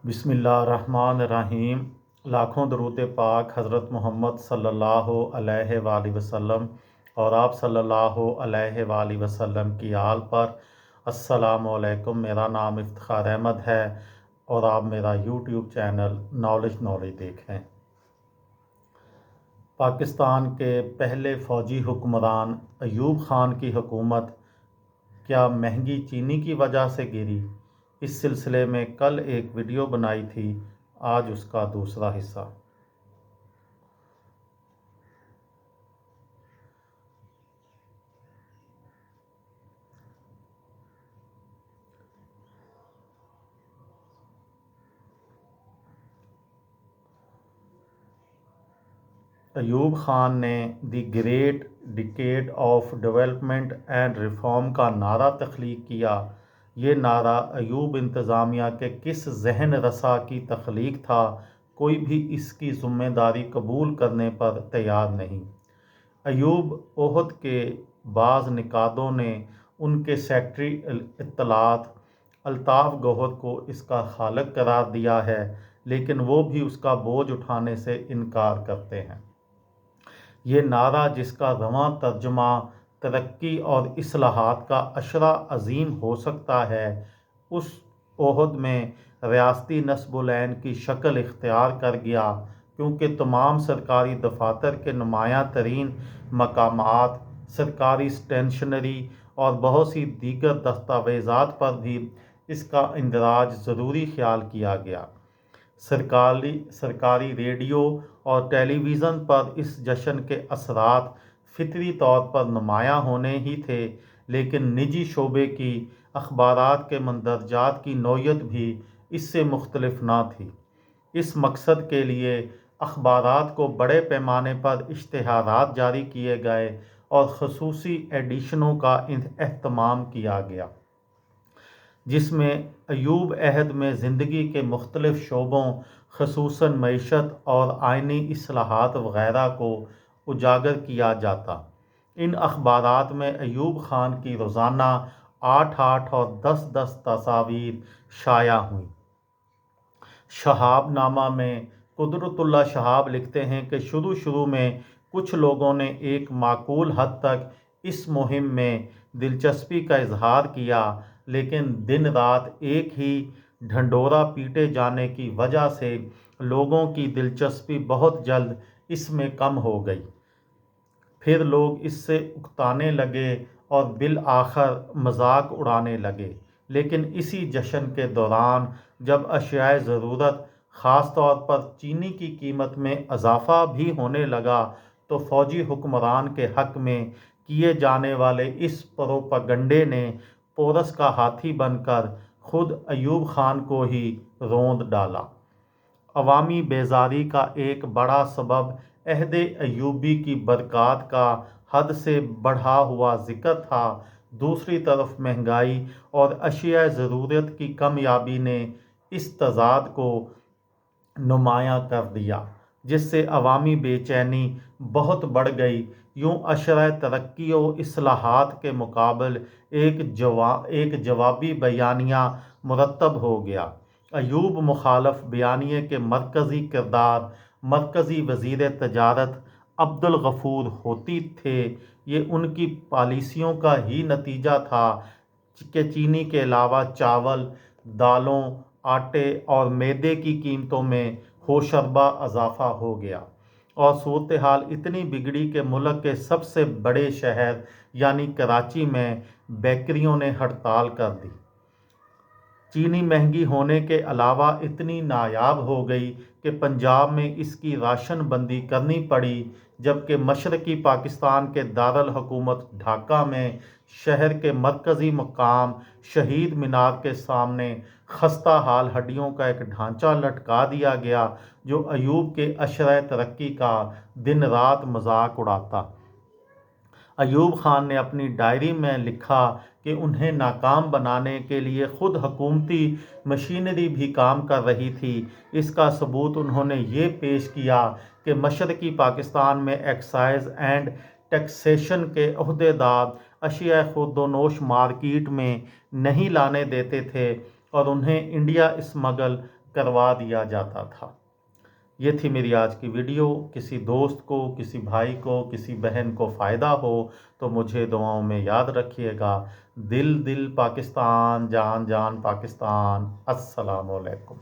بسم اللہ الرحمن الرحیم۔ لاکھوں درود پاک حضرت محمد صلی اللہ علیہ وآلہ وسلم اور آپ صلی اللہ علیہ وآلہ وسلم کی آل پر۔ السلام علیکم، میرا نام افتخار احمد ہے اور آپ میرا یوٹیوب چینل نالج دیکھیں۔ پاکستان کے پہلے فوجی حکمران ایوب خان کی حکومت کیا مہنگی چینی کی وجہ سے گری؟ اس سلسلے میں کل ایک ویڈیو بنائی تھی، آج اس کا دوسرا حصہ۔ ایوب خان نے the great decade of development and reform کا نعرہ تخلیق کیا۔ یہ نعرہ ایوب انتظامیہ کے کس ذہن رسا کی تخلیق تھا، کوئی بھی اس کی ذمہ داری قبول کرنے پر تیار نہیں۔ ایوب احد کے بعض نقادوں نے ان کے سیکرٹری اطلاعات الطاف گوہر کو اس کا خالق قرار دیا ہے، لیکن وہ بھی اس کا بوجھ اٹھانے سے انکار کرتے ہیں۔ یہ نعرہ، جس کا رواں ترجمہ ترقی اور اصلاحات کا عشرہ عظیم ہو سکتا ہے، اس عہد میں ریاستی نصب العین کی شکل اختیار کر گیا، کیونکہ تمام سرکاری دفاتر کے نمایاں ترین مقامات، سرکاری اسٹیشنری اور بہت سی دیگر دستاویزات پر بھی اس کا اندراج ضروری خیال کیا گیا۔ سرکاری ریڈیو اور ٹیلی ویژن پر اس جشن کے اثرات فطری طور پر نمایاں ہونے ہی تھے، لیکن نجی شعبے کی اخبارات کے مندرجات کی نوعیت بھی اس سے مختلف نہ تھی۔ اس مقصد کے لیے اخبارات کو بڑے پیمانے پر اشتہارات جاری کیے گئے اور خصوصی ایڈیشنوں کا اہتمام کیا گیا، جس میں ایوب عہد میں زندگی کے مختلف شعبوں، خصوصاً معیشت اور آئینی اصلاحات وغیرہ کو اجاگر کیا جاتا۔ ان اخبارات میں ایوب خان کی روزانہ 8 اور 10 تصاویر شائع ہوئیں۔ شہاب نامہ میں قدرت اللہ شہاب لکھتے ہیں کہ شروع میں کچھ لوگوں نے ایک معقول حد تک اس مہم میں دلچسپی کا اظہار کیا، لیکن دن رات ایک ہی ڈھنڈورا پیٹے جانے کی وجہ سے لوگوں کی دلچسپی بہت جلد اس میں کم ہو گئی۔ پھر لوگ اس سے اکتانے لگے اور بالآخر مذاق اڑانے لگے۔ لیکن اسی جشن کے دوران جب اشیاء ضرورت، خاص طور پر چینی کی قیمت میں اضافہ بھی ہونے لگا، تو فوجی حکمران کے حق میں کیے جانے والے اس پروپیگنڈے نے پورس کا ہاتھی بن کر خود ایوب خان کو ہی روند ڈالا۔ عوامی بیزاری کا ایک بڑا سبب عہد ایوبی کی برکات کا حد سے بڑھا ہوا ذکر تھا۔ دوسری طرف مہنگائی اور اشیاء ضرورت کی کمیابی نے اس تضاد کو نمایاں کر دیا، جس سے عوامی بے چینی بہت بڑھ گئی۔ یوں عشرہ ترقی و اصلاحات کے مقابل ایک جوابی بیانیہ مرتب ہو گیا۔ ایوب مخالف بیانیے کے مرکزی کردار مرکزی وزیر تجارت عبدالغفور ہوتی تھے۔ یہ ان کی پالیسیوں کا ہی نتیجہ تھا کہ چینی کے علاوہ چاول، دالوں، آٹے اور میدے کی قیمتوں میں ہوشربا اضافہ ہو گیا، اور صورتحال اتنی بگڑی کہ ملک کے سب سے بڑے شہر یعنی کراچی میں بیکریوں نے ہڑتال کر دی۔ چینی مہنگی ہونے کے علاوہ اتنی نایاب ہو گئی کہ پنجاب میں اس کی راشن بندی کرنی پڑی، جبکہ مشرقی پاکستان کے دارالحکومت ڈھاکہ میں شہر کے مرکزی مقام شہید مینار کے سامنے خستہ حال ہڈیوں کا ایک ڈھانچہ لٹکا دیا گیا، جو ایوب کے عشرہ ترقی کا دن رات مذاق اڑاتا۔ ایوب خان نے اپنی ڈائری میں لکھا کہ انہیں ناکام بنانے کے لیے خود حکومتی مشینری بھی کام کر رہی تھی۔ اس کا ثبوت انہوں نے یہ پیش کیا کہ مشرقی پاکستان میں ایکسائز اینڈ ٹیکسیشن کے عہدیدار اشیاء خوردونوش مارکیٹ میں نہیں لانے دیتے تھے اور انہیں انڈیا اسمگل کروا دیا جاتا تھا۔ یہ تھی میری آج کی ویڈیو۔ کسی دوست کو، کسی بھائی کو، کسی بہن کو فائدہ ہو تو مجھے دعاؤں میں یاد رکھیے گا۔ دل دل پاکستان، جان جان پاکستان۔ السلام علیکم۔